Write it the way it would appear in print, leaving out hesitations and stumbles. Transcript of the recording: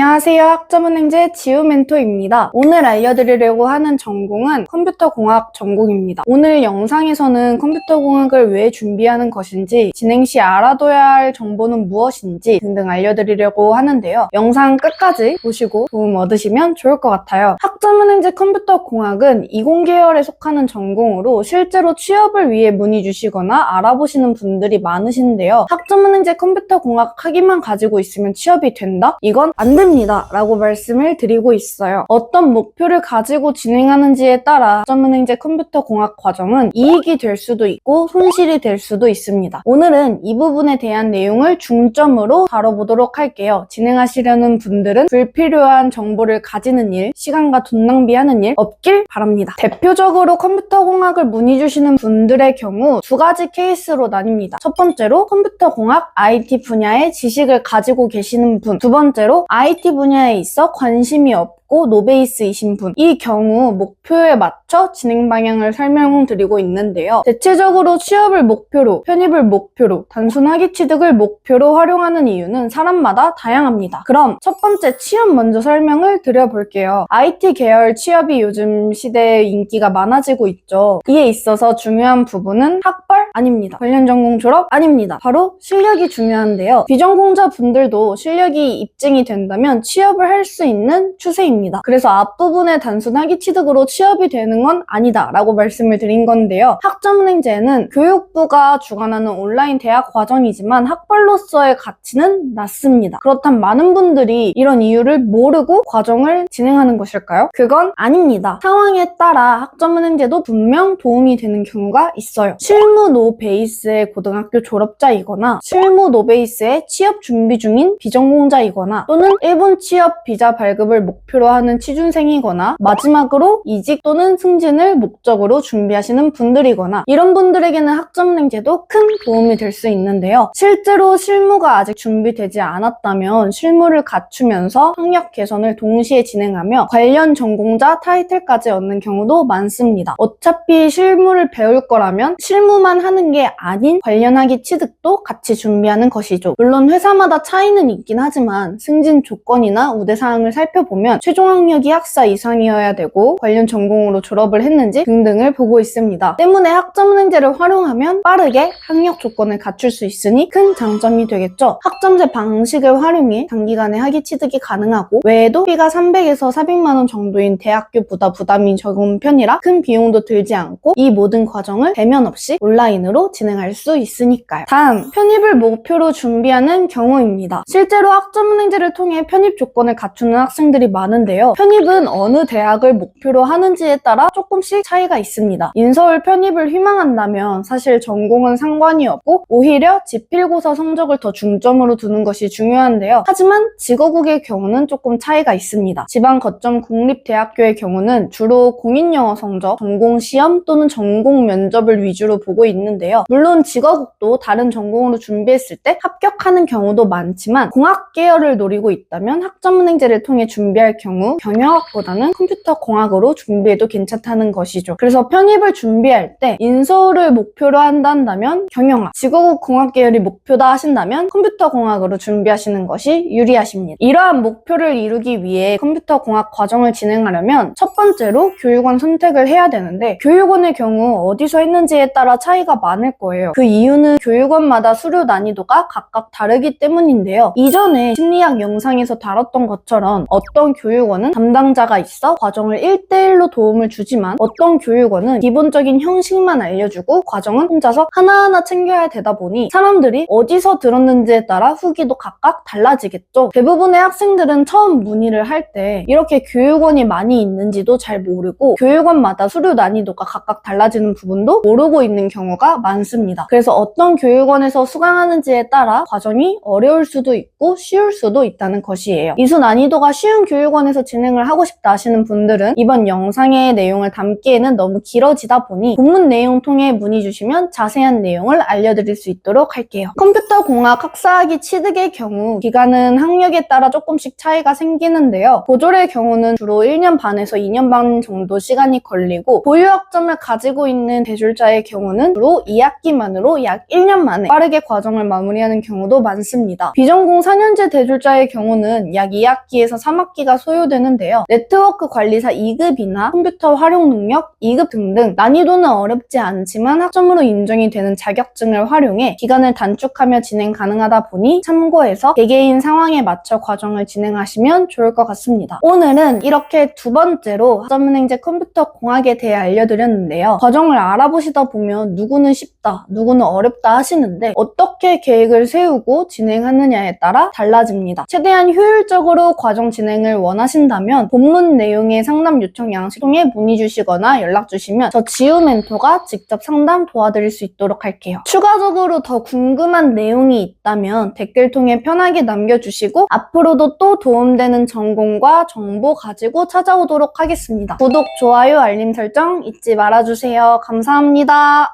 안녕하세요. 학점은행제 지우멘토입니다. 오늘 알려드리려고 하는 전공은 컴퓨터공학 전공입니다. 오늘 영상에서는 컴퓨터공학을 왜 준비하는 것인지, 진행 시 알아둬야 할 정보는 무엇인지 등등 알려드리려고 하는데요. 영상 끝까지 보시고 도움 얻으시면 좋을 것 같아요. 학점은행제 컴퓨터공학은 이공계열에 속하는 전공으로 실제로 취업을 위해 문의 주시거나 알아보시는 분들이 많으신데요. 학점은행제 컴퓨터공학 학위만 가지고 있으면 취업이 된다? 이건 안 됩니다 라고 말씀을 드리고 있어요. 어떤 목표를 가지고 진행하는지에 따라 학점은행제 컴퓨터공학 과정은 이익이 될 수도 있고 손실이 될 수도 있습니다. 오늘은 이 부분에 대한 내용을 중점으로 다뤄보도록 할게요. 진행하시려는 분들은 불필요한 정보를 가지는 일, 시간과 돈 낭비하는 일 없길 바랍니다. 대표적으로 컴퓨터공학을 문의 주시는 분들의 경우 두 가지 케이스로 나뉩니다. 첫 번째로 컴퓨터공학 IT 분야의 지식을 가지고 계시는 분, 두 번째로 IT 분야에 있어 관심이 없고 노베이스이신 분, 이 경우 목표에 맞춰 진행 방향을 설명드리고 있는데요. 대체적으로 취업을 목표로, 편입을 목표로, 단순 학위 취득을 목표로 활용하는 이유는 사람마다 다양합니다. 그럼 첫 번째 취업 먼저 설명을 드려볼게요. IT 계열 취업이 요즘 시대에 인기가 많아지고 있죠. 이에 있어서 중요한 부분은 학벌? 아닙니다. 관련 전공 졸업? 아닙니다. 바로 실력이 중요한데요. 비전공자 분들도 실력이 입증이 된다면 취업을 할 수 있는 추세입니다. 그래서 앞부분에 단순 학위 취득으로 취업이 되는 건 아니다 라고 말씀을 드린 건데요. 학점은행제는 교육부가 주관하는 온라인 대학 과정이지만 학벌로서의 가치는 낮습니다. 그렇다면 많은 분들이 이런 이유를 모르고 과정을 진행하는 것일까요? 그건 아닙니다. 상황에 따라 학점은행제도 분명 도움이 되는 경우가 있어요. 실무 노 베이스의 고등학교 졸업자이거나 실무 노 베이스의 취업 준비 중인 비전공자이거나 또는 일본 취업 비자 발급을 목표로 하는 취준생이거나 마지막으로 이직 또는 승진을 목적으로 준비하시는 분들이거나 이런 분들에게는 학점은행제도 큰 도움이 될 수 있는데요. 실제로 실무가 아직 준비되지 않았다면 실무를 갖추면서 학력 개선을 동시에 진행하며 관련 전공자 타이틀까지 얻는 경우도 많습니다. 어차피 실무를 배울 거라면 실무만 하는 게 아닌 관련 학위 취득도 같이 준비하는 것이죠. 물론 회사마다 차이는 있긴 하지만 승진 조건이나 우대사항을 살펴보면 최종 학력이 학사 이상이어야 되고 관련 전공으로 졸업을 했는지 등등을 보고 있습니다. 때문에 학점은행제를 활용하면 빠르게 학력 조건을 갖출 수 있으니 큰 장점이 되겠죠. 학점제 방식을 활용해 단기간에 학위 취득이 가능하고 외에도 비가 300에서 400만 원 정도인 대학교보다 부담이 적은 편이라 큰 비용도 들지 않고 이 모든 과정을 대면 없이 온라인으로 진행할 수 있으니까요. 다음, 편입을 목표로 준비하는 경우입니다. 실제로 학점은행제를 통해 편입 조건을 갖추는 학생들이 많은데요. 편입은 어느 대학을 목표로 하는지에 따라 조금씩 차이가 있습니다. 인서울 편입을 희망한다면 사실 전공은 상관이 없고 오히려 지필고사 성적을 더 중점으로 두는 것이 중요한데요. 하지만 직어국의 경우는 조금 차이가 있습니다. 지방 거점 공립대학교의 경우는 주로 공인영어 성적, 전공시험 또는 전공 면접을 위주로 보고 있는데요. 물론 직어국도 다른 전공으로 준비했을 때 합격하는 경우도 많지만 공학 계열을 노리고 있다면 학점은행제를 통해 준비할 경우 경영학보다는 컴퓨터공학으로 준비해도 괜찮다는 것이죠. 그래서 편입을 준비할 때 인서울을 목표로 한다면 경영학, 직어국 공학 계열이 목표다 하신다면 컴퓨터공학으로 준비하시는 것이 유리하십니다. 이러한 목표를 이루기 위해 컴퓨터공학 과정을 진행하려면 첫 번째로 교육원 선택을 해야 되는데 교육원의 경우 어디서 했는지에 따라 차이가 많을 거예요. 그 이유는 교육원마다 수료 난이도가 각각 다르기 때문인데요. 이전에 심리학 영상에서 다뤘던 것처럼 어떤 교육원은 담당자가 있어 과정을 1대1로 도움을 주지만 어떤 교육원은 기본적인 형식만 알려주고 과정은 혼자서 하나하나 챙겨야 되다 보니 사람들이 어디서 들었는지에 따라 후기도 각각 달라지겠죠. 대부분의 학생들은 처음 문의를 할 때 이렇게 교육원이 많이 있는지도 잘 모르고 교육원마다 수료 난이도가 각각 달라지는 부분도 모르고 있는 경우가 많습니다. 그래서 어떤 교육원에서 수강하는지에 따라 과정이 어려울 수도 있고 쉬울 수도 있다는 것이에요. 이수 난이도가 쉬운 교육원에 전공에서 진행을 하고 싶다 하시는 분들은 이번 영상의 내용을 담기에는 너무 길어지다 보니 본문 내용 통해 문의 주시면 자세한 내용을 알려드릴 수 있도록 할게요. 컴퓨터공학 학사학위 취득의 경우 기간은 학력에 따라 조금씩 차이가 생기는데요. 보졸의 경우는 주로 1년 반에서 2년 반 정도 시간이 걸리고 보유학점을 가지고 있는 대졸자의 경우는 주로 2학기만으로 약 1년 만에 빠르게 과정을 마무리하는 경우도 많습니다. 비전공 4년제 대졸자의 경우는 약 2학기에서 3학기가 소요되는데요. 네트워크 관리사 2급이나 컴퓨터 활용 능력 2급 등등 난이도는 어렵지 않지만 학점으로 인정이 되는 자격증을 활용해 기간을 단축하며 진행 가능하다 보니 참고해서 개개인 상황에 맞춰 과정을 진행하시면 좋을 것 같습니다. 오늘은 이렇게 두 번째로 학점은행제 컴퓨터공학에 대해 알려드렸는데요. 과정을 알아보시다 보면 누구는 쉽다, 누구는 어렵다 하시는데 어떻게 계획을 세우고 진행하느냐에 따라 달라집니다. 최대한 효율적으로 과정 진행을 원하신다면 본문 내용의 상담 요청 양식 통해 문의 주시거나 연락 주시면 저 지우 멘토가 직접 상담 도와드릴 수 있도록 할게요. 추가적으로 더 궁금한 내용이 있다면 댓글 통해 편하게 남겨주시고 앞으로도 또 도움되는 전공과 정보 가지고 찾아오도록 하겠습니다. 구독, 좋아요, 알림 설정 잊지 말아주세요. 감사합니다.